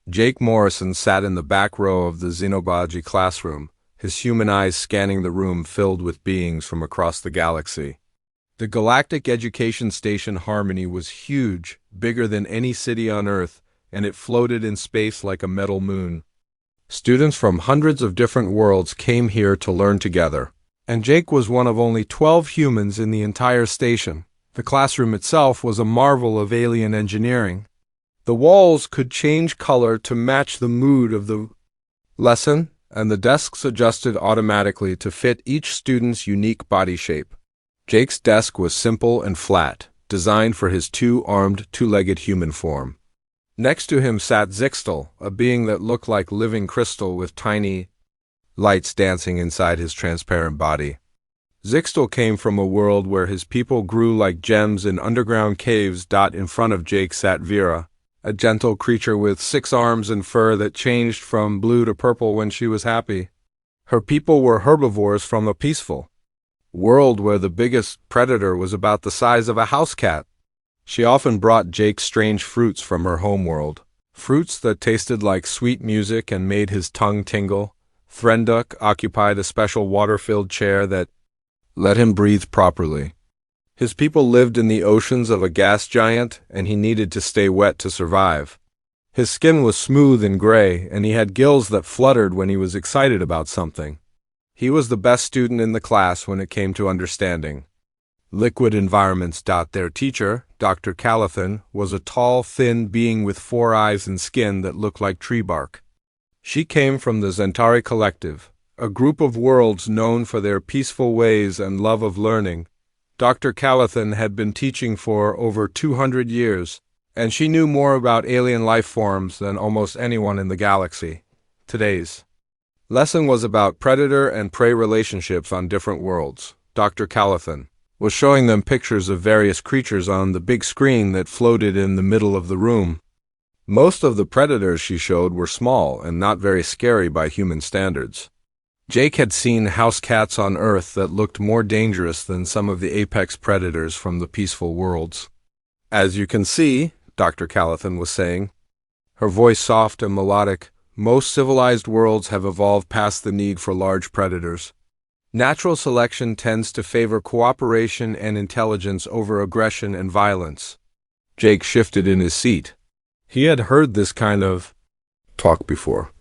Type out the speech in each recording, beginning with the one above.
Jake Morrison sat in the back row of the xenobiology classroom, his human eyes scanning the room filled with beings from across the galaxy. The Galactic Education Station Harmony was huge, bigger than any city on Earth, and it floated in space like a metal moon. Students from hundreds of different worlds came here to learn together, and Jake was one of only 12 humans in the entire station. The classroom itself was a marvel of alien engineering. The walls could change color to match the mood of the lesson, and the desks adjusted automatically to fit each student's unique body shape. Jake's desk was simple and flat, designed for his two-armed, two-legged human form. Next to him sat Zixtel, a being that looked like living crystal with tiny lights dancing inside his transparent body. Zixtel came from a world where his people grew like gems in underground caves. In front of Jake sat Vera, a gentle creature with 6 arms and fur that changed from blue to purple when she was happy. Her people were herbivores from a peaceful world where the biggest predator was about the size of a house cat. She often brought Jake strange fruits from her homeworld, fruits that tasted like sweet music and made his tongue tingle. Threnduk occupied a special water-filled chair that let him breathe properly. His people lived in the oceans of a gas giant, and he needed to stay wet to survive. His skin was smooth and gray, and he had gills that fluttered when he was excited about something. He was the best student in the class when it came to understanding liquid environments. Their teacher, Dr. Callithan, was a tall, thin being with 4 eyes and skin that looked like tree bark. She came from the Zentari Collective, a group of worlds known for their peaceful ways and love of learning. Dr. Callithan had been teaching for over 200 years, and she knew more about alien life forms than almost anyone in the galaxy. Today's lesson was about predator and prey relationships on different worlds. Dr. Callithan was showing them pictures of various creatures on the big screen that floated in the middle of the room. Most of the predators she showed were small and not very scary by human standards. Jake had seen house cats on Earth that looked more dangerous than some of the apex predators from the peaceful worlds. As you can see, Dr. Callithan was saying, her voice soft and melodic, most civilized worlds have evolved past the need for large predators. Natural selection tends to favor cooperation and intelligence over aggression and violence. Jake shifted in his seat. He had heard this kind of talk before.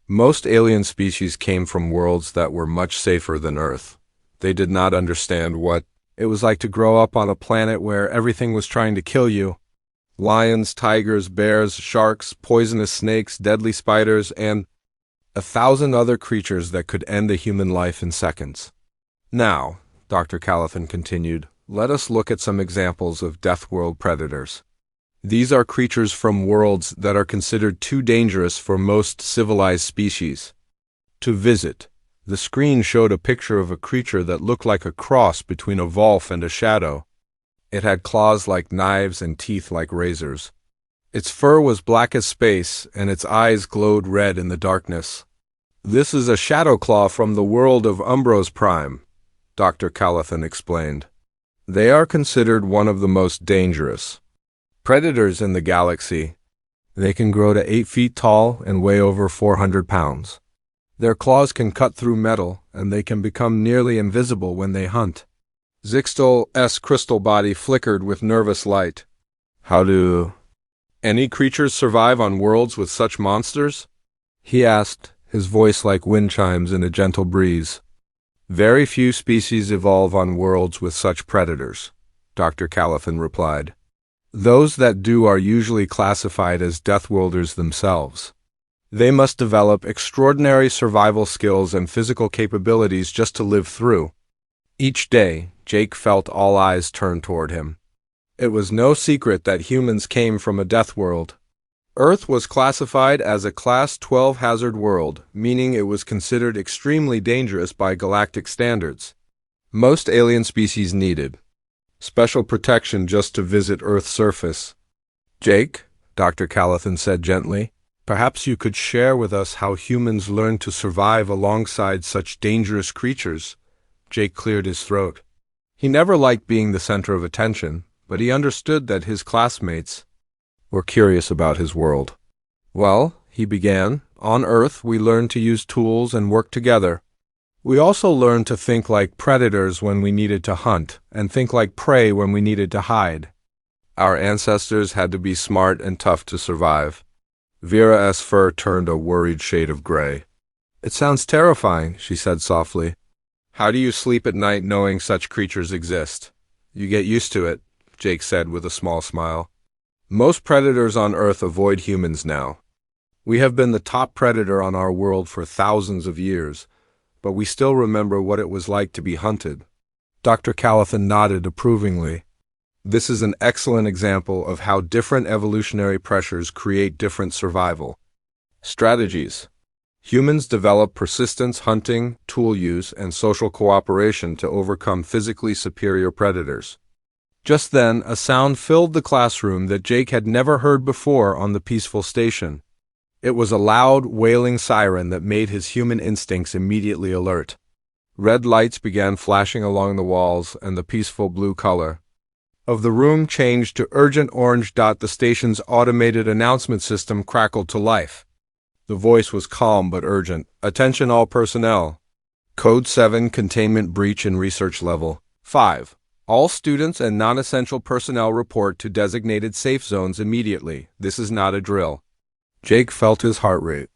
Most alien species came from worlds that were much safer than Earth. They did not understand what it was like to grow up on a planet where everything was trying to kill you. Lions, tigers, bears, sharks, poisonous snakes, deadly spiders, and 1,000 other creatures that could end a human life in seconds. Now, Dr. Callithan continued, let us look at some examples of Deathworld predators. These are creatures from worlds that are considered too dangerous for most civilized species to visit. The screen showed a picture of a creature that looked like a cross between a Volf and a shadow. It had claws like knives and teeth like razors. Its fur was black as space, and its eyes glowed red in the darkness. This is a shadow claw from the world of Umbros Prime, Dr. Callithan explained. They are considered one of the most dangerous predators in the galaxy. They can grow to 8 feet tall and weigh over 400 pounds. Their claws can cut through metal, and they can become nearly invisible when they hunt. Zixtel's crystal body flickered with nervous light. How do any creatures survive on worlds with such monsters? He asked, his voice like wind chimes in a gentle breeze. Very few species evolve on worlds with such predators, Dr. Callithan replied. Those that do are usually classified as Deathworlders themselves. They must develop extraordinary survival skills and physical capabilities just to live through. Each day, Jake felt all eyes turned toward him. It was no secret that humans came from a Deathworld. Earth was classified as a Class 12 hazard world, meaning it was considered extremely dangerous by galactic standards. Most alien species needed special protection just to visit Earth's surface. Jake, Dr. Callithan said gently, perhaps you could share with us how humans learned to survive alongside such dangerous creatures. Jake cleared his throat. He never liked being the center of attention, but he understood that his classmates were curious about his world. Well, he began. On Earth, we learned to use tools and work together. We also learned to think like predators when we needed to hunt, and think like prey when we needed to hide. Our ancestors had to be smart and tough to survive. Vera's fur turned a worried shade of gray. It sounds terrifying, she said softly. How do you sleep at night knowing such creatures exist? You get used to it, Jake said with a small smile. Most predators on Earth avoid humans now. We have been the top predator on our world for thousands of years, but we still remember what it was like to be hunted. Dr. Callithan nodded approvingly. This is an excellent example of how different evolutionary pressures create different survival strategies. Humans develop persistence, hunting, tool use, and social cooperation to overcome physically superior predators. Just then, a sound filled the classroom that Jake had never heard before on the peaceful station. It was a loud, wailing siren that made his human instincts immediately alert. Red lights began flashing along the walls, and the peaceful blue color of the room changed to urgent orange. The station's automated announcement system crackled to life. The voice was calm but urgent. Attention all personnel. Code 7 Containment Breach in Research Level 5. All students and non-essential personnel report to designated safe zones immediately. This is not a drill. Jake felt his heart rate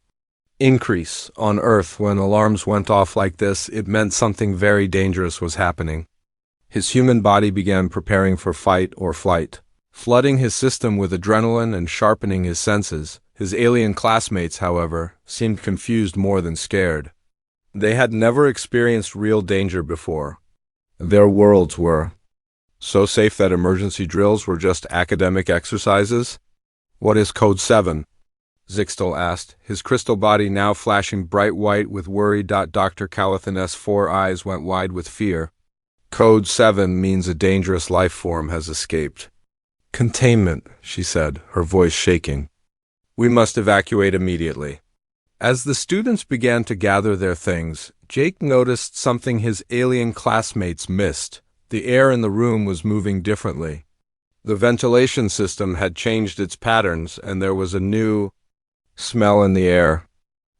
increase. On Earth, when alarms went off like this, it meant something very dangerous was happening. His human body began preparing for fight or flight, flooding his system with adrenaline and sharpening his senses. His alien classmates, however, seemed confused more than scared. They had never experienced real danger before. Their worlds were so safe that emergency drills were just academic exercises. What is Code 7? Zixtal asked, his crystal body now flashing bright white with worry. Dr. Callithan's 4 eyes went wide with fear. Code 7 means a dangerous life form has escaped. Containment, she said, her voice shaking. We must evacuate immediately. As the students began to gather their things, Jake noticed something his alien classmates missed. The air in the room was moving differently. The ventilation system had changed its patterns, and there was a new smell in the air.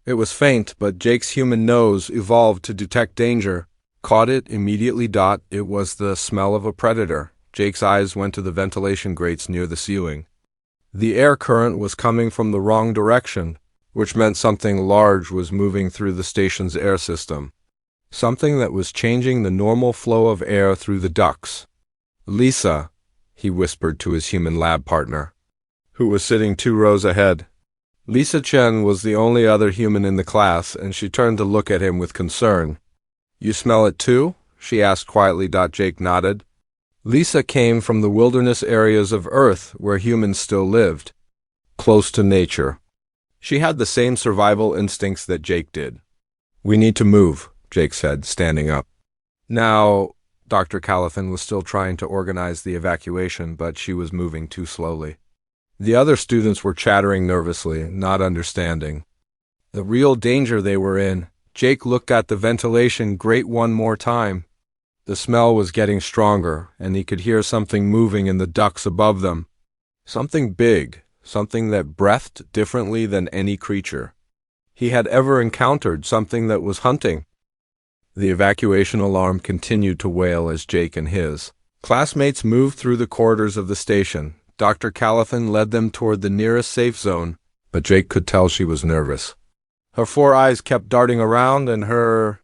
It was faint, but Jake's human nose evolved to detect danger. Caught it immediately. It was the smell of a predator. Jake's eyes went to the ventilation grates near the ceiling. The air current was coming from the wrong direction, which meant something large was moving through the station's air system. Something that was changing the normal flow of air through the ducts. Lisa, he whispered to his human lab partner, who was sitting 2 rows ahead. Lisa Chen was the only other human in the class, and she turned to look at him with concern. You smell it too? She asked quietly. Jake nodded. Lisa came from the wilderness areas of Earth where humans still lived, close to nature. She had the same survival instincts that Jake did. We need to move, Jake said, standing up. Now, Dr. Callithan was still trying to organize the evacuation, but she was moving too slowly. The other students were chattering nervously, not understanding the real danger they were in. Jake looked at the ventilation grate one more time. The smell was getting stronger, and he could hear something moving in the ducts above them. Something big, something that breathed differently than any creature he had ever encountered, something that was hunting. The evacuation alarm continued to wail as Jake and his classmates moved through the corridors of the station. Dr. Callithan led them toward the nearest safe zone, but Jake could tell she was nervous. Her 4 eyes kept darting around, and her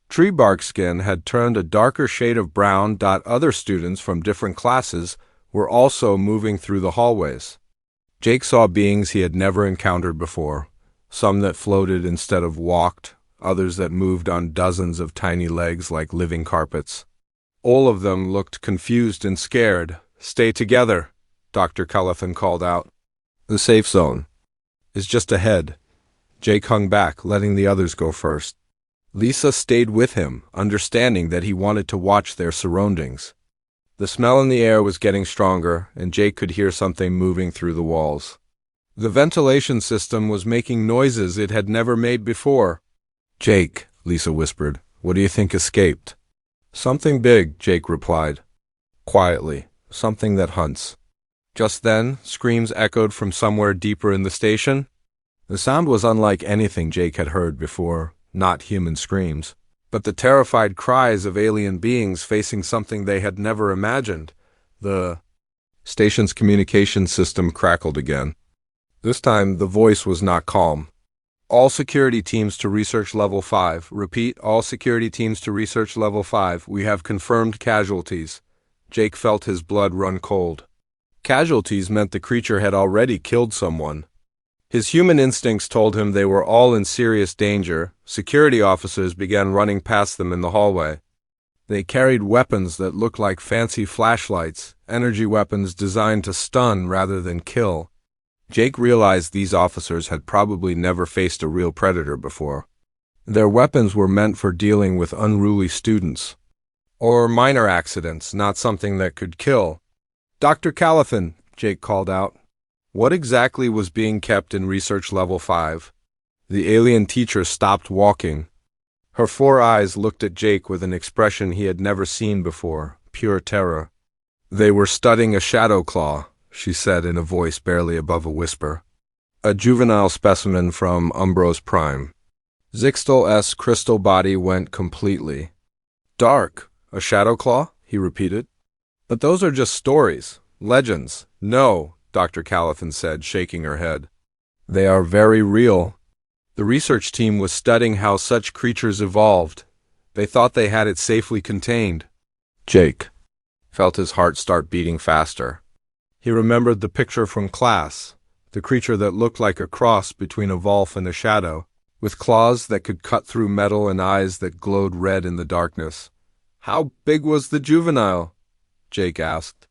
tree bark skin had turned a darker shade of brown. Other students from different classes were also moving through the hallways. Jake saw beings he had never encountered before, some that floated instead of walked, others that moved on dozens of tiny legs like living carpets. All of them looked confused and scared. Stay together, Dr. Callithan called out. The safe zone is just ahead. Jake hung back, letting the others go first. Lisa stayed with him, understanding that he wanted to watch their surroundings. The smell in the air was getting stronger, and Jake could hear something moving through the walls. The ventilation system was making noises it had never made before. Jake, Lisa whispered, what do you think escaped? Something big, Jake replied, quietly, something that hunts. Just then, screams echoed from somewhere deeper in the station. The sound was unlike anything Jake had heard before, not human screams, but the terrified cries of alien beings facing something they had never imagined. The station's communication system crackled again. This time, the voice was not calm. All security teams to research level 5. Repeat, all security teams to research level 5. We have confirmed casualties. Jake felt his blood run cold. Casualties meant the creature had already killed someone. His human instincts told him they were all in serious danger. Security officers began running past them in the hallway. They carried weapons that looked like fancy flashlights, energy weapons designed to stun rather than kill. Jake realized these officers had probably never faced a real predator before. Their weapons were meant for dealing with unruly students, or minor accidents, not something that could kill. "Dr. Callithan," Jake called out. What exactly was being kept in Research Level 5? The alien teacher stopped walking. Her 4 eyes looked at Jake with an expression he had never seen before, pure terror. "They were studying a shadow claw," she said in a voice barely above a whisper. "A juvenile specimen from Umbros Prime." Zixtal's crystal body went completely dark. "A shadow claw?" he repeated. "But those are just stories, legends." "No," Dr. Callithan said, shaking her head. "They are very real." The research team was studying how such creatures evolved. They thought they had it safely contained. Jake felt his heart start beating faster. He remembered the picture from class, the creature that looked like a cross between a Volf and a shadow, with claws that could cut through metal and eyes that glowed red in the darkness. "How big was the juvenile?" Jake asked.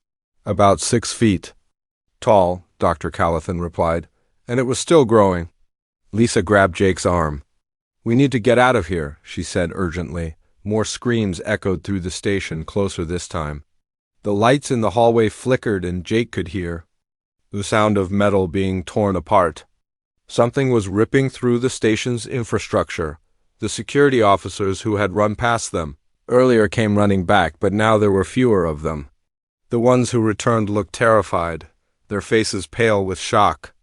"About 6 feet. Tall," Dr. Callithan replied, "and it was still growing." Lisa grabbed Jake's arm. "We need to get out of here," she said urgently. More screams echoed through the station, closer this time. The lights in the hallway flickered and Jake could hear the sound of metal being torn apart. Something was ripping through the station's infrastructure. The security officers who had run past them earlier came running back, but now there were fewer of them. The ones who returned looked terrified, their faces pale with shock.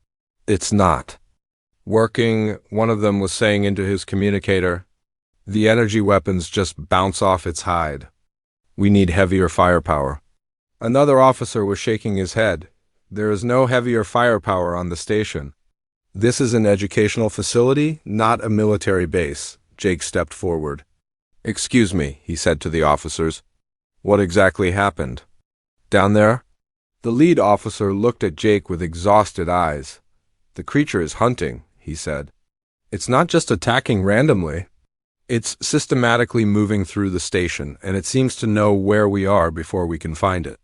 "It's not working," one of them was saying into his communicator. "The energy weapons just bounce off its hide. We need heavier firepower." Another officer was shaking his head. "There is no heavier firepower on the station. This is an educational facility, not a military base." Jake stepped forward. "Excuse me," he said to the officers. "What exactly happened?" "Down there?" The lead officer looked at Jake with exhausted eyes. "The creature is hunting," he said. "It's not just attacking randomly. It's systematically moving through the station, and it seems to know where we are before we can find it."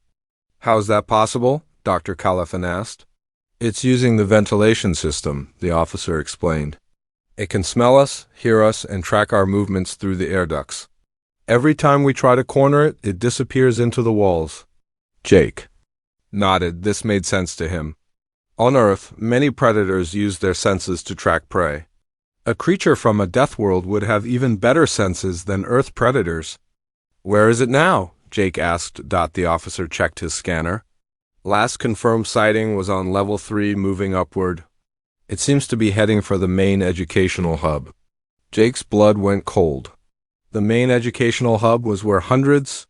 "How's that possible?" Dr. Callithan asked. "It's using the ventilation system," the officer explained. "It can smell us, hear us, and track our movements through the air ducts. Every time we try to corner it, it disappears into the walls." Jake nodded. This made sense to him. On Earth, many predators use their senses to track prey. A creature from a Deathworld would have even better senses than Earth predators. "Where is it now?" Jake asked. The officer checked his scanner. "Last confirmed sighting was on level 3, moving upward. It seems to be heading for the main educational hub." Jake's blood went cold. The main educational hub was where hundreds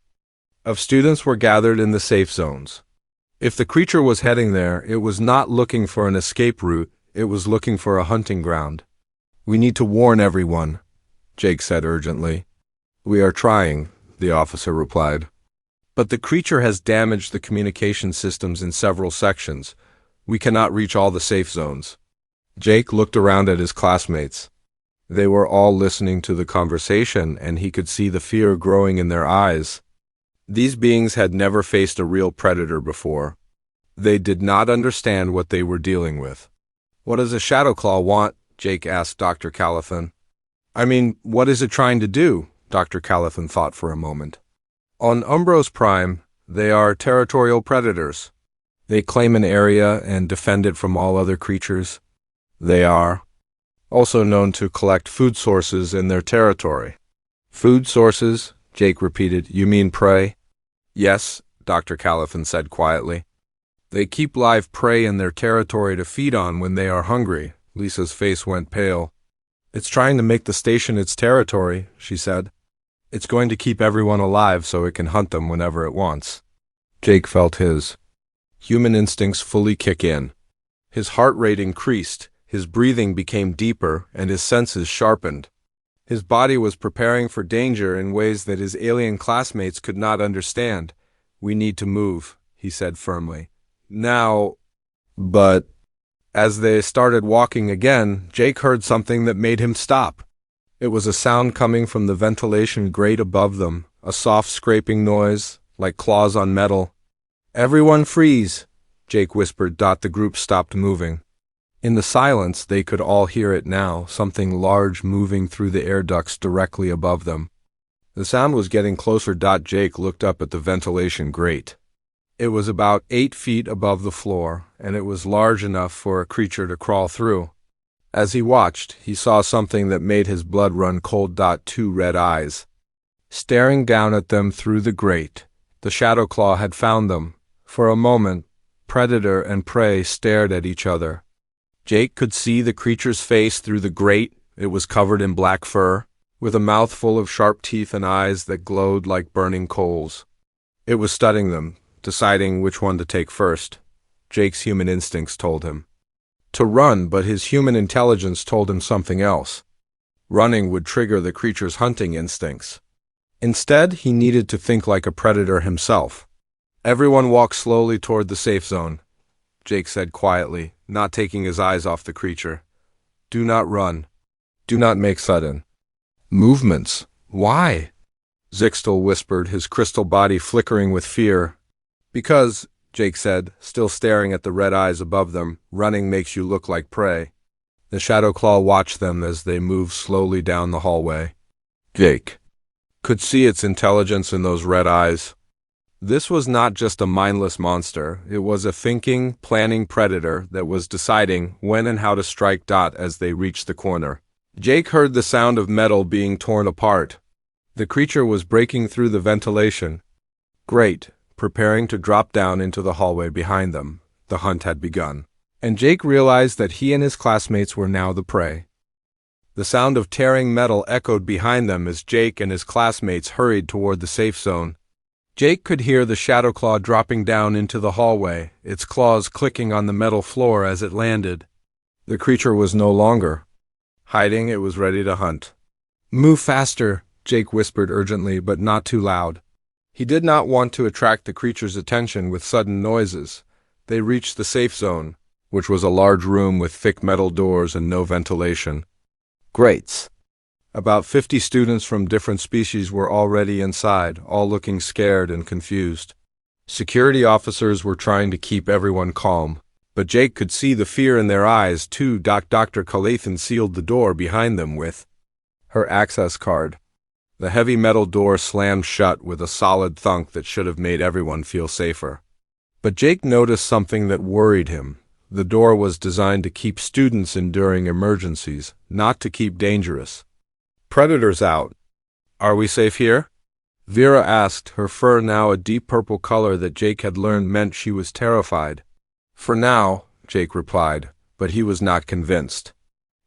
of students were gathered in the safe zones. If the creature was heading there, it was not looking for an escape route, it was looking for a hunting ground. "We need to warn everyone," Jake said urgently. "We are trying," the officer replied. "But the creature has damaged the communication systems in several sections. We cannot reach all the safe zones." Jake looked around at his classmates. They were all listening to the conversation, and he could see the fear growing in their eyes. These beings had never faced a real predator before. They did not understand what they were dealing with. "What does a shadow claw want?" Jake asked Dr. Callithan. "I mean, what is it trying to do?" Dr. Callithan thought for a moment. "On Umbros Prime, they are territorial predators. They claim an area and defend it from all other creatures. They are also known to collect food sources in their territory." "Food sources?" Jake repeated. "You mean prey?" "Yes," Dr. Callithan said quietly. "They keep live prey in their territory to feed on when they are hungry, Lisa's face went pale. "It's trying to make the station its territory," she said. "It's going to keep everyone alive so it can hunt them whenever it wants." Jake felt his human instincts fully kick in. His heart rate increased, his breathing became deeper, and his senses sharpened. His body was preparing for danger in ways that his alien classmates could not understand. "We need to move," he said firmly. "Now." But as they started walking again, Jake heard something that made him stop. It was a sound coming from the ventilation grate above them, a soft scraping noise, like claws on metal. "Everyone freeze," Jake whispered. The group stopped moving. In the silence, they could all hear it now, something large moving through the air ducts directly above them. The sound was getting closer. Jake looked up at the ventilation grate. It was about 8 feet above the floor, and it was large enough for a creature to crawl through. As he watched, he saw something that made his blood run cold. 2 red eyes. Staring down at them through the grate, the Shadow Claw had found them. For a moment, predator and prey stared at each other. Jake could see the creature's face through the grate. It was covered in black fur, with a mouth full of sharp teeth and eyes that glowed like burning coals. It was studying them, deciding which one to take first. Jake's human instincts told him to run, but his human intelligence told him something else. Running would trigger the creature's hunting instincts. Instead, he needed to think like a predator himself. "Everyone walk slowly toward the safe zone," Jake said quietly, not taking his eyes off the creature. "Do not run. Do not make sudden movements." "Why?" Zixtel whispered, his crystal body flickering with fear. "Because," Jake said, still staring at the red eyes above them, "running makes you look like prey." The Shadow Claw watched them as they moved slowly down the hallway. Jake could see its intelligence in those red eyes. This was not just a mindless monster, it was a thinking, planning predator that was deciding when and how to strike. As they reached the corner, Jake heard the sound of metal being torn apart. The creature was breaking through the ventilation. Great, preparing to drop down into the hallway behind them. The hunt had begun, and Jake realized that he and his classmates were now the prey. The sound of tearing metal echoed behind them as Jake and his classmates hurried toward the safe zone. Jake could hear the Shadow Claw dropping down into the hallway, its claws clicking on the metal floor as it landed. The creature was no longer hiding, it was ready to hunt. "Move faster," Jake whispered urgently, but not too loud. He did not want to attract the creature's attention with sudden noises. They reached the safe zone, which was a large room with thick metal doors and no ventilation. Grates. About 50 students from different species were already inside, all looking scared and confused. Security officers were trying to keep everyone calm, but Jake could see the fear in their eyes too. Dr. Calathan sealed the door behind them with her access card. The heavy metal door slammed shut with a solid thunk that should have made everyone feel safer. But Jake noticed something that worried him. The door was designed to keep students in during emergencies, not to keep dangerous predators out. "Are we safe here?" Vera asked, her fur now a deep purple color that Jake had learned meant she was terrified. "For now," Jake replied, but he was not convinced.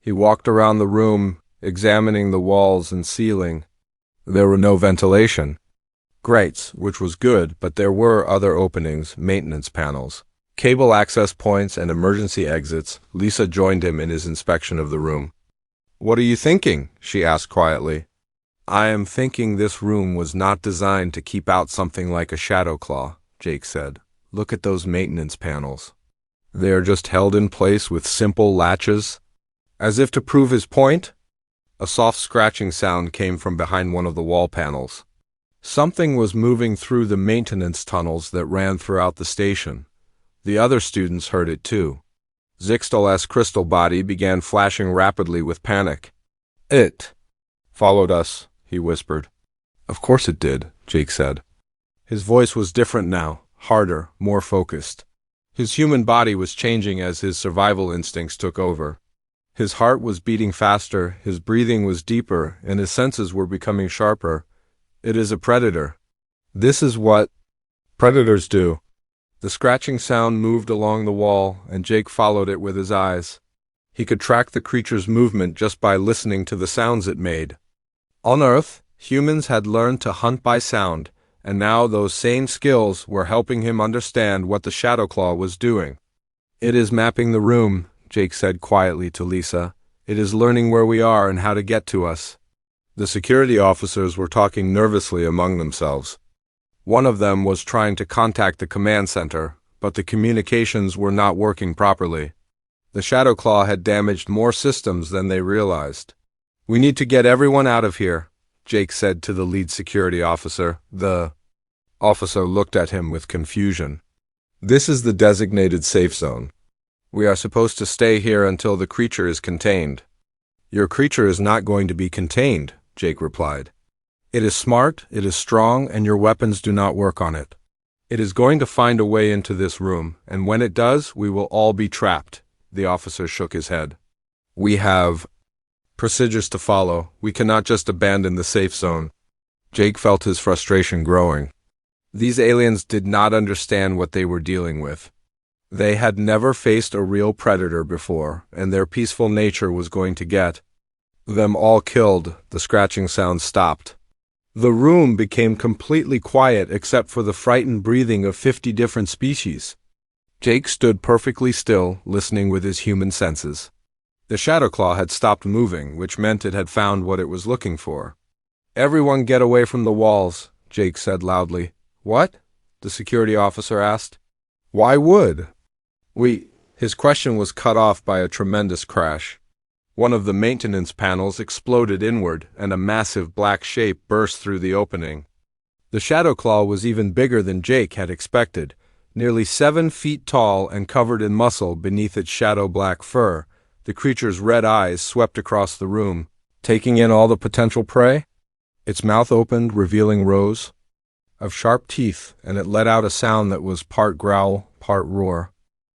He walked around the room, examining the walls and ceiling. There were no ventilation grates, which was good, but there were other openings, maintenance panels, cable access points, and emergency exits. Lisa joined him in his inspection of the room. "What are you thinking?" she asked quietly. "I am thinking this room was not designed to keep out something like a Shadow Claw," Jake said. "Look at those maintenance panels. They are just held in place with simple latches." As if to prove his point, a soft scratching sound came from behind one of the wall panels. Something was moving through the maintenance tunnels that ran throughout the station. The other students heard it too. Zixtel's crystal body began flashing rapidly with panic. "It followed us," he whispered. "Of course it did," Jake said. His voice was different now, harder, more focused. His human body was changing as his survival instincts took over. His heart was beating faster, his breathing was deeper, and his senses were becoming sharper. "It is a predator. This is what predators do." The scratching sound moved along the wall, and Jake followed it with his eyes. He could track the creature's movement just by listening to the sounds it made. On Earth, humans had learned to hunt by sound, and now those same skills were helping him understand what the Shadowclaw was doing. "It is mapping the room," Jake said quietly to Lisa. "It is learning where we are and how to get to us." The security officers were talking nervously among themselves. One of them was trying to contact the command center, but the communications were not working properly. The Shadowclaw had damaged more systems than they realized. "We need to get everyone out of here," Jake said to the lead security officer. The officer looked at him with confusion. "This is the designated safe zone. We are supposed to stay here until the creature is contained." "Your creature is not going to be contained," Jake replied. "It is smart, it is strong, and your weapons do not work on it. It is going to find a way into this room, and when it does, we will all be trapped." The officer shook his head. "We have procedures to follow. We cannot just abandon the safe zone." Jake felt his frustration growing. These aliens did not understand what they were dealing with. They had never faced a real predator before, and their peaceful nature was going to get them all killed. The scratching sound stopped. The room became completely quiet except for the frightened breathing of 50 different species. Jake stood perfectly still, listening with his human senses. The Shadowclaw had stopped moving, which meant it had found what it was looking for. "Everyone get away from the walls," Jake said loudly. "What?" the security officer asked. "Why would His question was cut off by a tremendous crash. One of the maintenance panels exploded inward, and a massive black shape burst through the opening. The Shadowclaw was even bigger than Jake had expected, nearly 7 feet tall and covered in muscle beneath its shadow-black fur. The creature's red eyes swept across the room, taking in all the potential prey. Its mouth opened, revealing rows of sharp teeth, and it let out a sound that was part growl, part roar.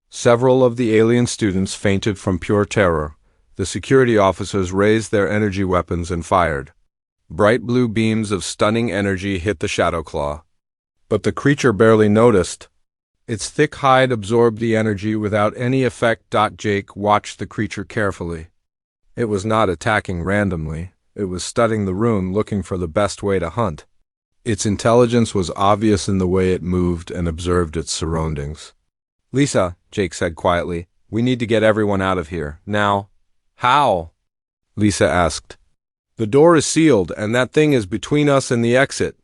Several of the alien students fainted from pure terror. The security officers raised their energy weapons and fired. Bright blue beams of stunning energy hit the Shadowclaw. But the creature barely noticed. Its thick hide absorbed the energy without any effect. Jake watched the creature carefully. It was not attacking randomly. It was studying the room, looking for the best way to hunt. Its intelligence was obvious in the way it moved and observed its surroundings. "Lisa," Jake said quietly, "we need to get everyone out of here. Now." "How?" Lisa asked. "The door is sealed, and that thing is between us and the exit."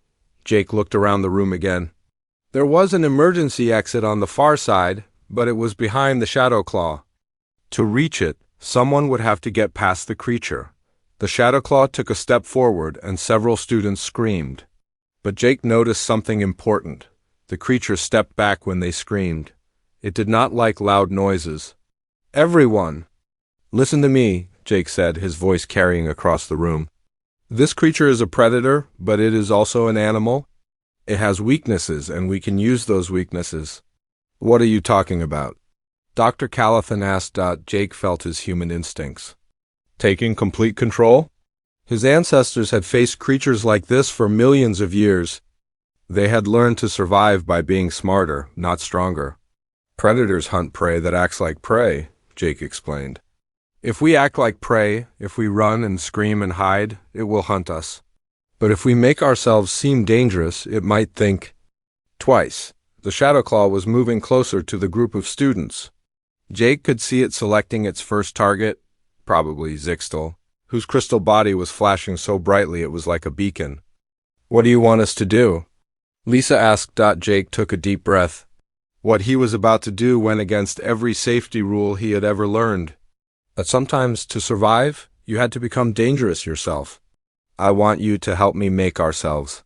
Jake looked around the room again. There was an emergency exit on the far side, but it was behind the Shadowclaw. To reach it, someone would have to get past the creature. The Shadowclaw took a step forward, and several students screamed. But Jake noticed something important. The creature stepped back when they screamed. It did not like loud noises. "Everyone, listen to me," Jake said, his voice carrying across the room. "This creature is a predator, but it is also an animal. It has weaknesses, and we can use those weaknesses." "What are you talking about?" Dr. Callithan asked. Jake felt his human instincts. "Taking complete control?" His ancestors had faced creatures like this for millions of years. They had learned to survive by being smarter, not stronger. "Predators hunt prey that acts like prey," Jake explained. "If we act like prey, if we run and scream and hide, it will hunt us. But if we make ourselves seem dangerous, it might think twice." The Shadowclaw was moving closer to the group of students. Jake could see it selecting its first target, probably Zixtal, whose crystal body was flashing so brightly it was like a beacon. "What do you want us to do?" Lisa asked. Jake took a deep breath. What he was about to do went against every safety rule he had ever learned. But sometimes, to survive, you had to become dangerous yourself. "I want you to help me make ourselves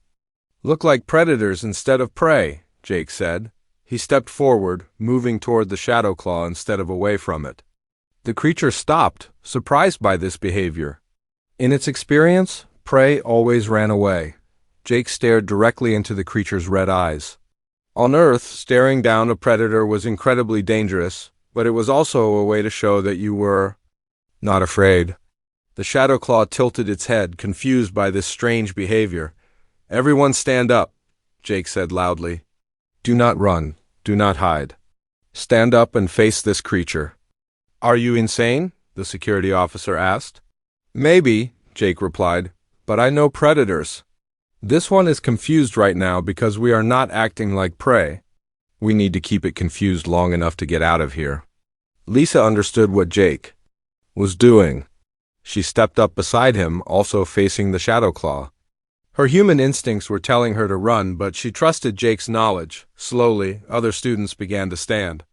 look like predators instead of prey," Jake said. He stepped forward, moving toward the Shadowclaw instead of away from it. The creature stopped, surprised by this behavior. In its experience, prey always ran away. Jake stared directly into the creature's red eyes. On Earth, staring down a predator was incredibly dangerous, but it was also a way to show that you were not afraid. The Shadowclaw tilted its head, confused by this strange behavior. "Everyone stand up," Jake said loudly. "Do not run. Do not hide. Stand up and face this creature." "Are you insane?" the security officer asked. Maybe, Jake replied, but I know predators. This one is confused right now because we are not acting like prey. We need to keep it confused long enough to get out of here. Lisa understood what Jake was doing. She stepped up beside him, also facing the Shadow Claw. Her human instincts were telling her to run, but she trusted Jake's knowledge. Slowly, other students began to stand.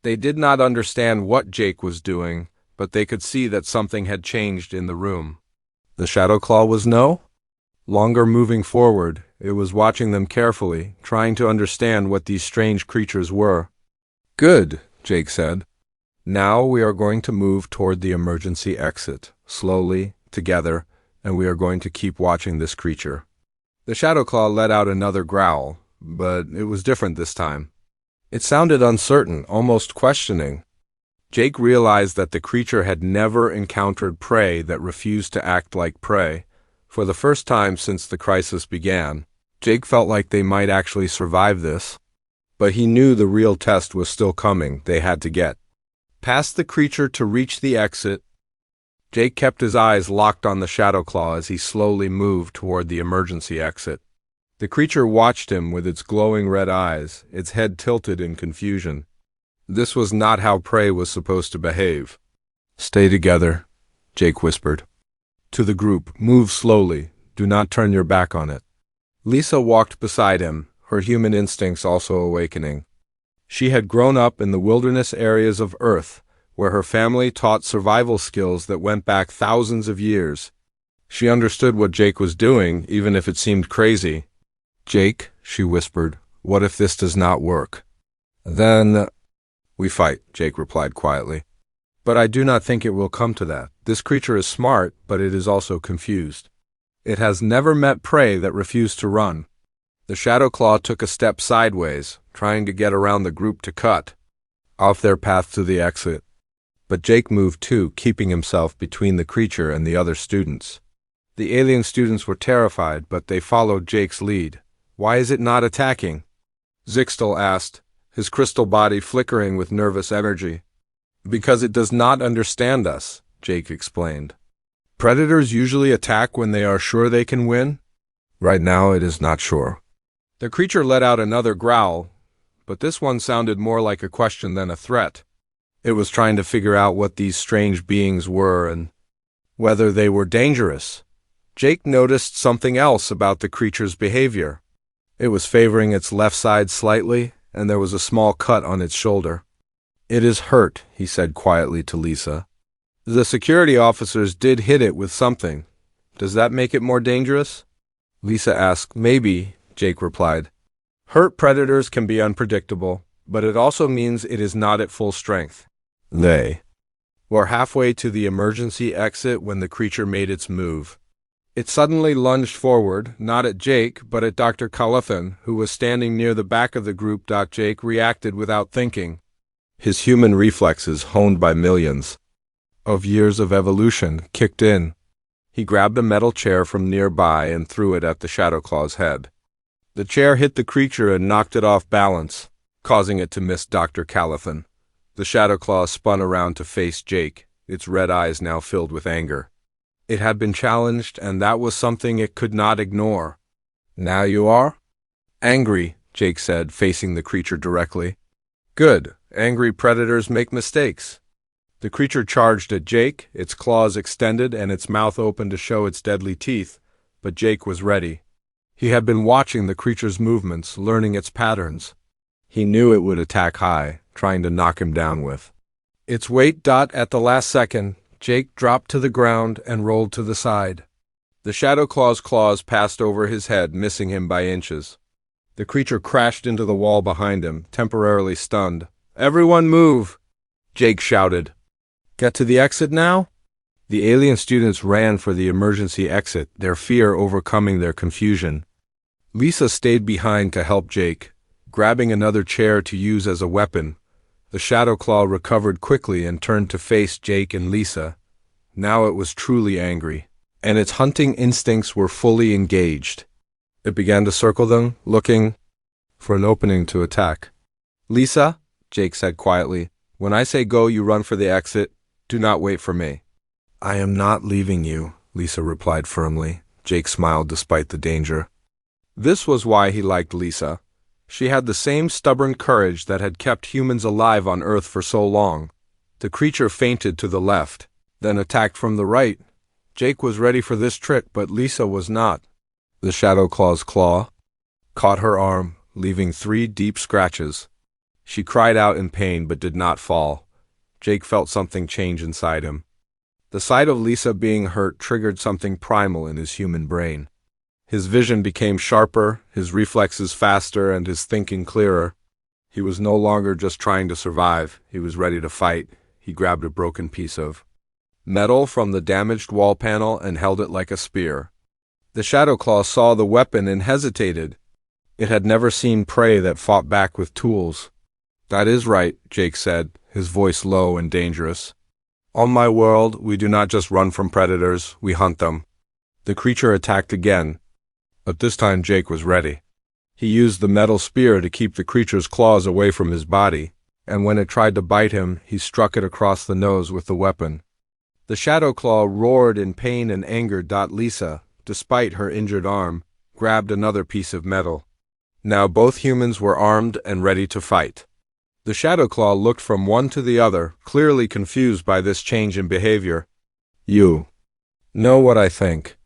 They did not understand what Jake was doing, but they could see that something had changed in the room. The Shadow Claw was no longer moving forward. It was watching them carefully, trying to understand what these strange creatures were. Good, Jake said. Now we are going to move toward the emergency exit, slowly, together, and we are going to keep watching this creature. The Shadow Claw let out another growl, but it was different this time. It sounded uncertain, almost questioning. Jake realized that the creature had never encountered prey that refused to act like prey. For the first time since the crisis began, Jake felt like they might actually survive this. But he knew the real test was still coming. They had to get past the creature to reach the exit. Jake kept his eyes locked on the Shadow Claw as he slowly moved toward the emergency exit. The creature watched him with its glowing red eyes, its head tilted in confusion. This was not how prey was supposed to behave. Stay together, Jake whispered. To the group, move slowly. Do not turn your back on it. Lisa walked beside him, her human instincts also awakening. She had grown up in the wilderness areas of Earth, where her family taught survival skills that went back thousands of years. She understood what Jake was doing, even if it seemed crazy. Jake, she whispered, what if this does not work? Then we fight, Jake replied quietly. But I do not think it will come to that. This creature is smart, but it is also confused. It has never met prey that refused to run. The Shadow Claw took a step sideways, trying to get around the group to cut off their path to the exit. But Jake moved too, keeping himself between the creature and the other students. The alien students were terrified, but they followed Jake's lead. Why is it not attacking? Zixtal asked, his crystal body flickering with nervous energy. Because it does not understand us, Jake explained. Predators usually attack when they are sure they can win. Right now it is not sure. The creature let out another growl, but this one sounded more like a question than a threat. It was trying to figure out what these strange beings were and whether they were dangerous. Jake noticed something else about the creature's behavior. It was favoring its left side slightly, and there was a small cut on its shoulder. It is hurt, he said quietly to Lisa. The security officers did hit it with something. Does that make it more dangerous? Lisa asked. Maybe, Jake replied. Hurt predators can be unpredictable, but it also means it is not at full strength. They were halfway to the emergency exit when the creature made its move. It suddenly lunged forward, not at Jake, but at Dr. Callithan, who was standing near the back of the group. Jake reacted without thinking. His human reflexes, honed by millions of years of evolution, kicked in. He grabbed a metal chair from nearby and threw it at the Shadow Claw's head. The chair hit the creature and knocked it off balance, causing it to miss Dr. Callithan. The Shadow Claw spun around to face Jake, its red eyes now filled with anger. It had been challenged, and that was something it could not ignore. Now you are? Angry, Jake said, facing the creature directly. Good. Angry predators make mistakes. The creature charged at Jake, its claws extended and its mouth open to show its deadly teeth, but Jake was ready. He had been watching the creature's movements, learning its patterns. He knew it would attack high, trying to knock him down with its weight. At the last second, Jake dropped to the ground and rolled to the side. The Shadow Claw's claws passed over his head, missing him by inches. The creature crashed into the wall behind him, temporarily stunned. Everyone move! Jake shouted. Get to the exit now? The alien students ran for the emergency exit, their fear overcoming their confusion. Lisa stayed behind to help Jake, grabbing another chair to use as a weapon. The Shadow Claw recovered quickly and turned to face Jake and Lisa. Now it was truly angry, and its hunting instincts were fully engaged. It began to circle them, looking for an opening to attack. Lisa, Jake said quietly, when I say go, you run for the exit. Do not wait for me. I am not leaving you, Lisa replied firmly. Jake smiled despite the danger. This was why he liked Lisa. She had the same stubborn courage that had kept humans alive on Earth for so long. The creature feinted to the left, then attacked from the right. Jake was ready for this trick, but Lisa was not. The Shadow Claw's claw caught her arm, leaving 3 deep scratches. She cried out in pain but did not fall. Jake felt something change inside him. The sight of Lisa being hurt triggered something primal in his human brain. His vision became sharper, his reflexes faster, and his thinking clearer. He was no longer just trying to survive. He was ready to fight. He grabbed a broken piece of metal from the damaged wall panel and held it like a spear. The Shadow Claw saw the weapon and hesitated. It had never seen prey that fought back with tools. That is right, Jake said, his voice low and dangerous. On my world, we do not just run from predators, we hunt them. The creature attacked again, but this time Jake was ready. He used the metal spear to keep the creature's claws away from his body, and when it tried to bite him, he struck it across the nose with the weapon. The Shadow Claw roared in pain and anger. Lisa, despite her injured arm, grabbed another piece of metal. Now both humans were armed and ready to fight. The Shadow Claw looked from one to the other, clearly confused by this change in behavior. You know what I think,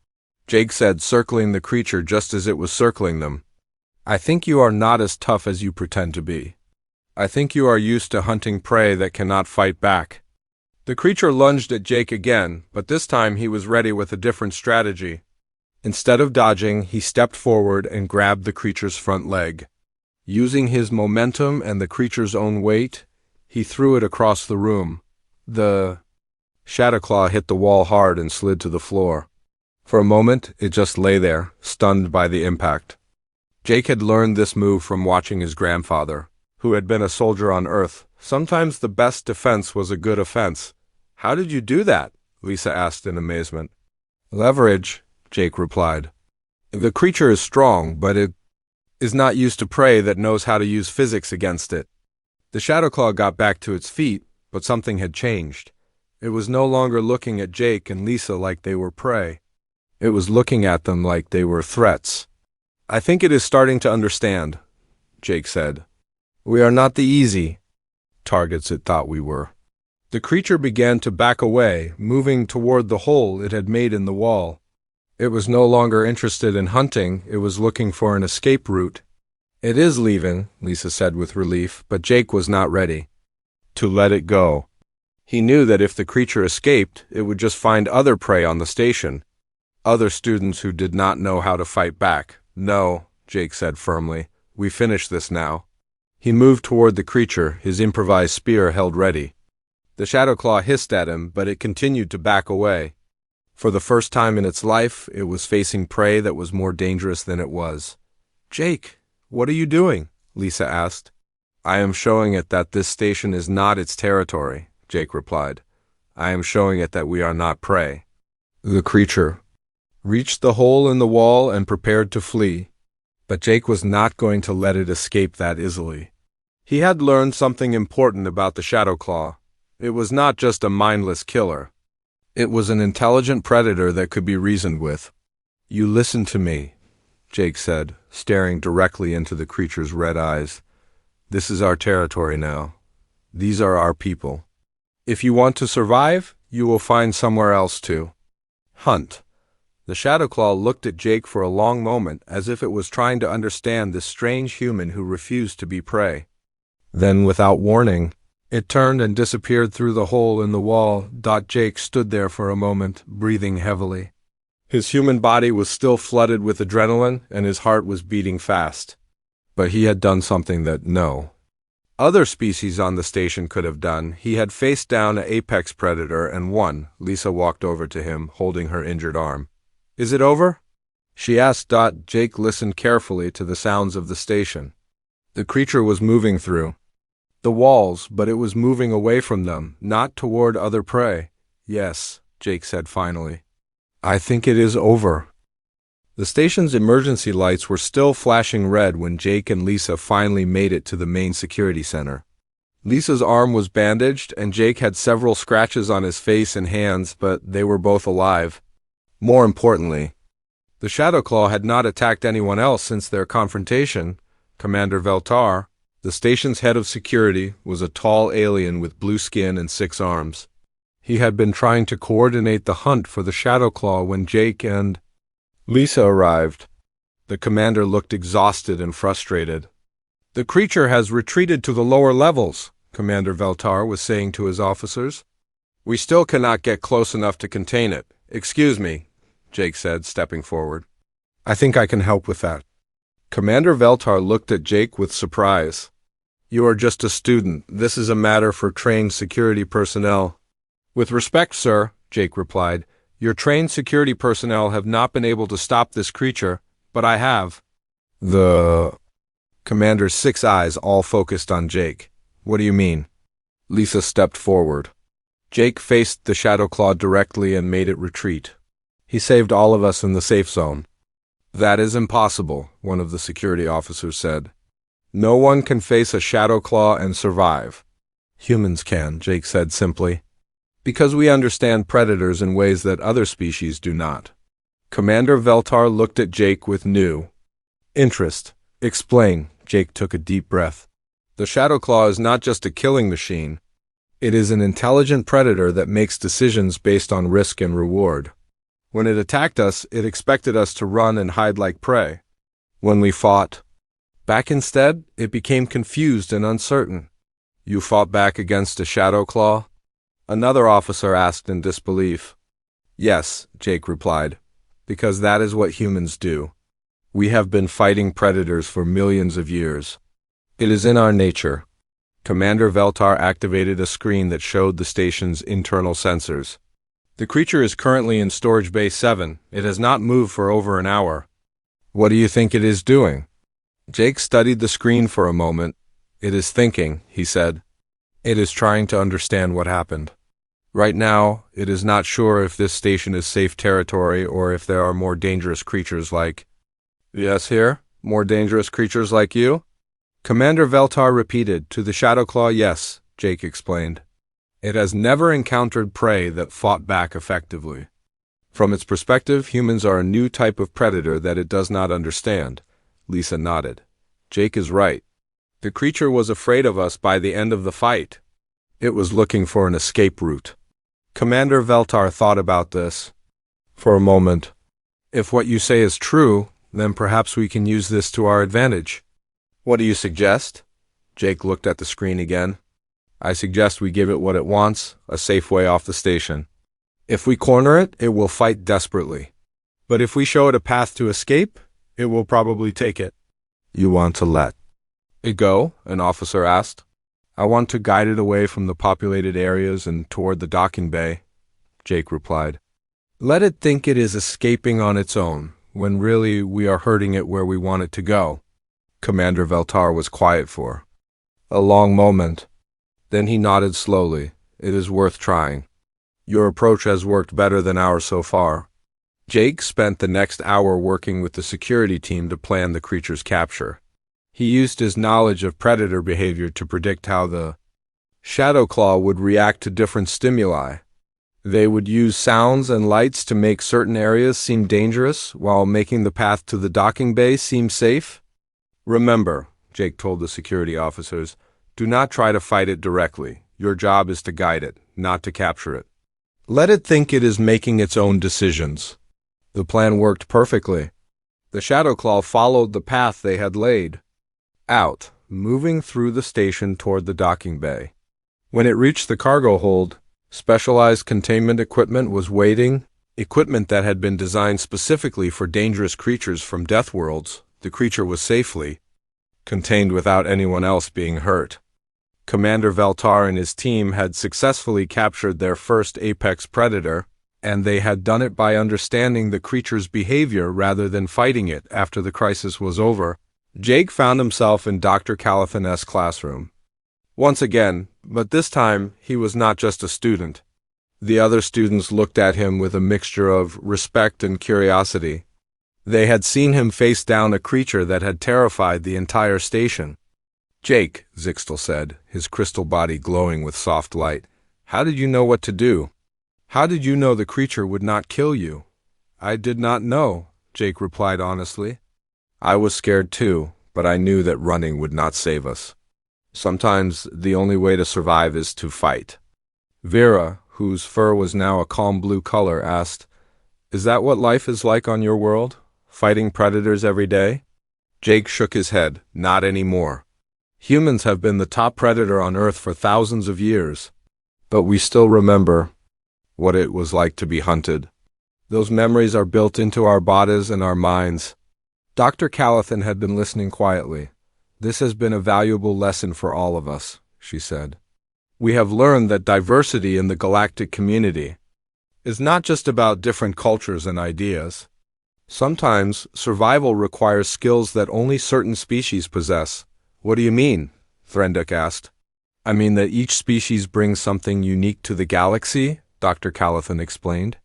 Jake said, circling the creature just as it was circling them. I think you are not as tough as you pretend to be. I think you are used to hunting prey that cannot fight back. The creature lunged at Jake again, but this time he was ready with a different strategy. Instead of dodging, he stepped forward and grabbed the creature's front leg. Using his momentum and the creature's own weight, he threw it across the room. The Shadow Claw hit the wall hard and slid to the floor. For a moment, it just lay there, stunned by the impact. Jake had learned this move from watching his grandfather, who had been a soldier on Earth. Sometimes the best defense was a good offense. How did you do that? Lisa asked in amazement. Leverage, Jake replied. The creature is strong, but it is not used to prey that knows how to use physics against it. The Shadow Claw got back to its feet, but something had changed. It was no longer looking at Jake and Lisa like they were prey. It was looking at them like they were threats. I think it is starting to understand, Jake said. We are not the easy targets it thought we were. The creature began to back away, moving toward the hole it had made in the wall. It was no longer interested in hunting, it was looking for an escape route. It is leaving, Lisa said with relief, but Jake was not ready to let it go. He knew that if the creature escaped, it would just find other prey on the station. Other students who did not know how to fight back. No, Jake said firmly. We finish this now. He moved toward the creature, his improvised spear held ready. The Shadow Claw hissed at him, but it continued to back away. For the first time in its life, it was facing prey that was more dangerous than it was. Jake, what are you doing? Lisa asked. I am showing it that this station is not its territory, Jake replied. I am showing it that we are not prey. The creature reached the hole in the wall and prepared to flee, but Jake was not going to let it escape that easily. He had learned something important about the Shadow Claw. It was not just a mindless killer. It was an intelligent predator that could be reasoned with. You listen to me, Jake said, staring directly into the creature's red eyes. This is our territory now. These are our people. If you want to survive, you will find somewhere else to hunt. The Shadow Claw looked at Jake for a long moment, as if it was trying to understand this strange human who refused to be prey. Then, without warning, it turned and disappeared through the hole in the wall. Jake stood there for a moment, breathing heavily. His human body was still flooded with adrenaline, and his heart was beating fast. But he had done something that no other species on the station could have done. He had faced down an apex predator and won. Lisa walked over to him, holding her injured arm. Is it over? She asked. Jake listened carefully to the sounds of the station. The creature was moving through the walls, but it was moving away from them, not toward other prey. Yes, Jake said finally. I think it is over. The station's emergency lights were still flashing red when Jake and Lisa finally made it to the main security center. Lisa's arm was bandaged, and Jake had several scratches on his face and hands, but they were both alive. More importantly, the Shadowclaw had not attacked anyone else since their confrontation. Commander Veltar, the station's head of security, was a tall alien with blue skin and 6 arms. He had been trying to coordinate the hunt for the Shadowclaw when Jake and Lisa arrived. The commander looked exhausted and frustrated. "The creature has retreated to the lower levels," Commander Veltar was saying to his officers. "We still cannot get close enough to contain it." "Excuse me," Jake said, stepping forward. "I think I can help with that." Commander Veltar looked at Jake with surprise. "You are just a student. This is a matter for trained security personnel." "With respect, sir," Jake replied, "your trained security personnel have not been able to stop this creature, but I have." The commander's 6 eyes all focused on Jake. "What do you mean?" Lisa stepped forward. Jake faced the Shadowclaw directly and made it retreat. "He saved all of us in the safe zone." "That is impossible," one of the security officers said. "No one can face a Shadowclaw and survive." "Humans can," Jake said simply. "Because we understand predators in ways that other species do not." Commander Veltar looked at Jake with new interest. "Explain." Jake took a deep breath. "The Shadowclaw is not just a killing machine. It is an intelligent predator that makes decisions based on risk and reward. When it attacked us, it expected us to run and hide like prey. When we fought back instead, it became confused and uncertain." "You fought back against a Shadowclaw?" another officer asked in disbelief. "Yes," Jake replied, "because that is what humans do. We have been fighting predators for millions of years. It is in our nature." Commander Veltar activated a screen that showed the station's internal sensors. "The creature is currently in Storage Bay 7. It has not moved for over an hour." "What do you think it is doing?" Jake studied the screen for a moment. "It is thinking," he said. "It is trying to understand what happened. Right now, it is not sure if this station is safe territory or if there are more dangerous creatures like—" "Yes, here? More dangerous creatures like you?" Commander Veltar repeated. "To the Shadowclaw, yes," Jake explained. "It has never encountered prey that fought back effectively. From its perspective, humans are a new type of predator that it does not understand." Lisa nodded. "Jake is right. The creature was afraid of us by the end of the fight. It was looking for an escape route." Commander Veltar thought about this for a moment. "If what you say is true, then perhaps we can use this to our advantage." "What do you suggest?" Jake looked at the screen again. "I suggest we give it what it wants, a safe way off the station. If we corner it, it will fight desperately. But if we show it a path to escape, it will probably take it." "You want to let it go?" an officer asked. "I want to guide it away from the populated areas and toward the docking bay," Jake replied. "Let it think it is escaping on its own, when really we are hurting it where we want it to go." Commander Veltar was quiet for a long moment. Then he nodded slowly. "It is worth trying. Your approach has worked better than ours so far." Jake spent the next hour working with the security team to plan the creature's capture. He used his knowledge of predator behavior to predict how the Shadowclaw would react to different stimuli. They would use sounds and lights to make certain areas seem dangerous, while making the path to the docking bay seem safe. "Remember," Jake told the security officers, "do not try to fight it directly. Your job is to guide it, not to capture it. Let it think it is making its own decisions." The plan worked perfectly. The Shadowclaw followed the path they had laid out, moving through the station toward the docking bay. When it reached the cargo hold, specialized containment equipment was waiting, equipment that had been designed specifically for dangerous creatures from Deathworlds. The creature was safely contained without anyone else being hurt. Commander Veltar and his team had successfully captured their first apex predator, and they had done it by understanding the creature's behavior rather than fighting it. After the crisis was over, Jake found himself in Dr. Califan's classroom. Once again, but this time he was not just a student. The other students looked at him with a mixture of respect and curiosity. They had seen him face down a creature that had terrified the entire station. Jake, Zixtel said, his crystal body glowing with soft light. How did you know what to do? How did you know the creature would not kill you? I did not know, Jake replied honestly. I was scared too, but I knew that running would not save us. Sometimes the only way to survive is to fight. Vera, whose fur was now a calm blue color, asked, Is that what life is like on your world? Fighting predators every day? Jake shook his head. Not anymore. Humans have been the top predator on Earth for thousands of years. But we still remember what it was like to be hunted. Those memories are built into our bodies and our minds. Dr. Callithan had been listening quietly. This has been a valuable lesson for all of us, she said. We have learned that diversity in the galactic community is not just about different cultures and ideas. Sometimes survival requires skills that only certain species possess. What do you mean? Threnduk asked. I mean that each species brings something unique to the galaxy, Dr. Callithan explained.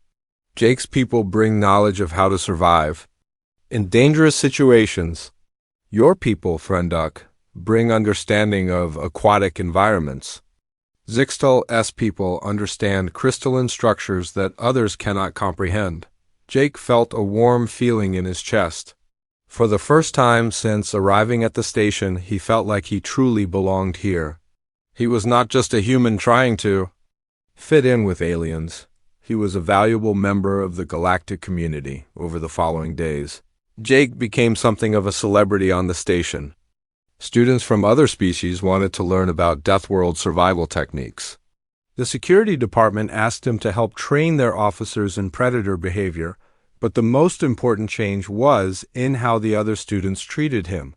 Jake's people bring knowledge of how to survive in dangerous situations. Your people, Threnduk, bring understanding of aquatic environments. Zixtel's people understand crystalline structures that others cannot comprehend. Jake felt a warm feeling in his chest. For the first time since arriving at the station, he felt like he truly belonged here. He was not just a human trying to fit in with aliens. He was a valuable member of the galactic community. Over the following days, Jake became something of a celebrity on the station. Students from other species wanted to learn about Deathworld survival techniques. The security department asked him to help train their officers in predator behavior, but the most important change was in how the other students treated him.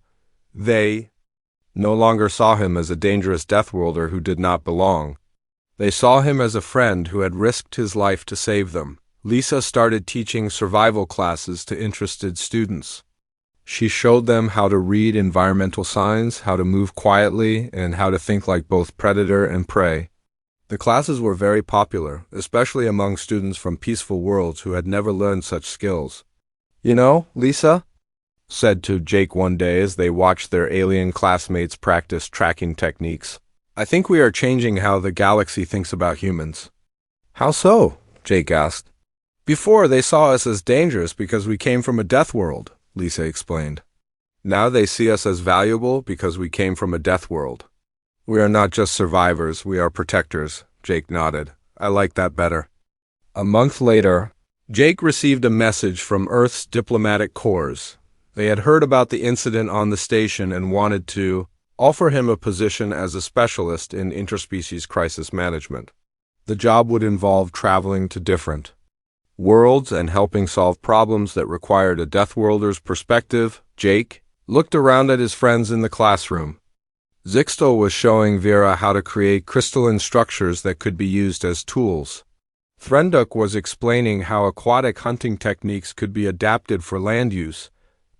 They no longer saw him as a dangerous Deathworlder who did not belong. They saw him as a friend who had risked his life to save them. Lisa started teaching survival classes to interested students. She showed them how to read environmental signs, how to move quietly, and how to think like both predator and prey. The classes were very popular, especially among students from peaceful worlds who had never learned such skills. You know, Lisa said to Jake one day as they watched their alien classmates practice tracking techniques, I think we are changing how the galaxy thinks about humans. How so? Jake asked. Before, they saw us as dangerous because we came from a death world, Lisa explained. Now they see us as valuable because we came from a death world. We are not just survivors, we are protectors, Jake nodded. I like that better. A month later, Jake received a message from Earth's diplomatic corps. They had heard about the incident on the station and wanted to offer him a position as a specialist in interspecies crisis management. The job would involve traveling to different worlds and helping solve problems that required a Deathworlder's perspective. Jake looked around at his friends in the classroom. Zixtel was showing Vera how to create crystalline structures that could be used as tools. Threnduk was explaining how aquatic hunting techniques could be adapted for land use.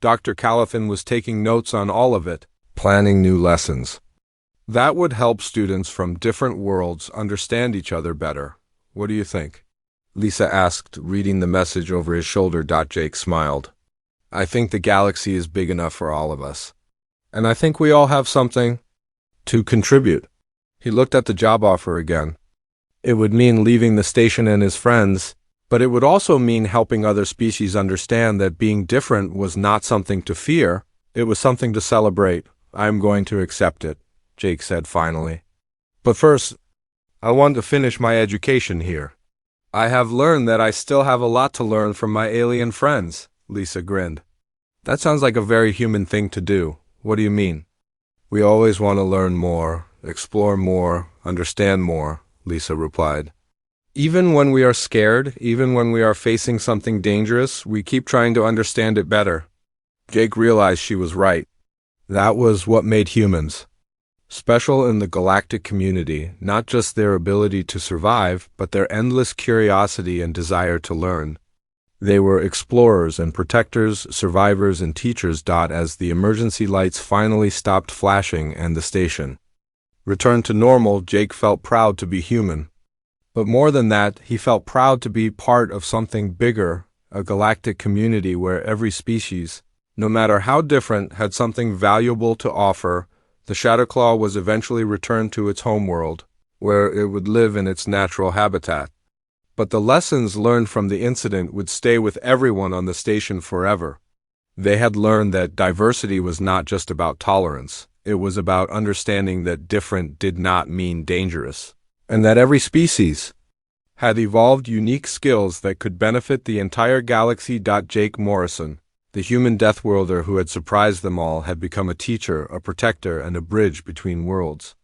Dr. Callithan was taking notes on all of it, planning new lessons that would help students from different worlds understand each other better. What do you think? Lisa asked, reading the message over his shoulder. Jake smiled. I think the galaxy is big enough for all of us. And I think we all have something to contribute. He looked at the job offer again. It would mean leaving the station and his friends, but it would also mean helping other species understand that being different was not something to fear. It was something to celebrate. I'm going to accept it, Jake said finally. But first, I want to finish my education here. I have learned that I still have a lot to learn from my alien friends, Lisa grinned. That sounds like a very human thing to do. What do you mean? We always want to learn more, explore more, understand more, Lisa replied. Even when we are scared, even when we are facing something dangerous, we keep trying to understand it better. Jake realized she was right. That was what made humans special in the galactic community, not just their ability to survive, but their endless curiosity and desire to learn. They were explorers and protectors, survivors and teachers. As the emergency lights finally stopped flashing and the station returned to normal, Jake felt proud to be human. But more than that, he felt proud to be part of something bigger, a galactic community where every species, no matter how different, had something valuable to offer The Shadowclaw was eventually returned to its homeworld, where it would live in its natural habitat. But the lessons learned from the incident would stay with everyone on the station forever. They had learned that diversity was not just about tolerance, it was about understanding that different did not mean dangerous, and that every species had evolved unique skills that could benefit the entire galaxy. Jake Morrison, the human Deathworlder who had surprised them all, had become a teacher, a protector, and a bridge between worlds.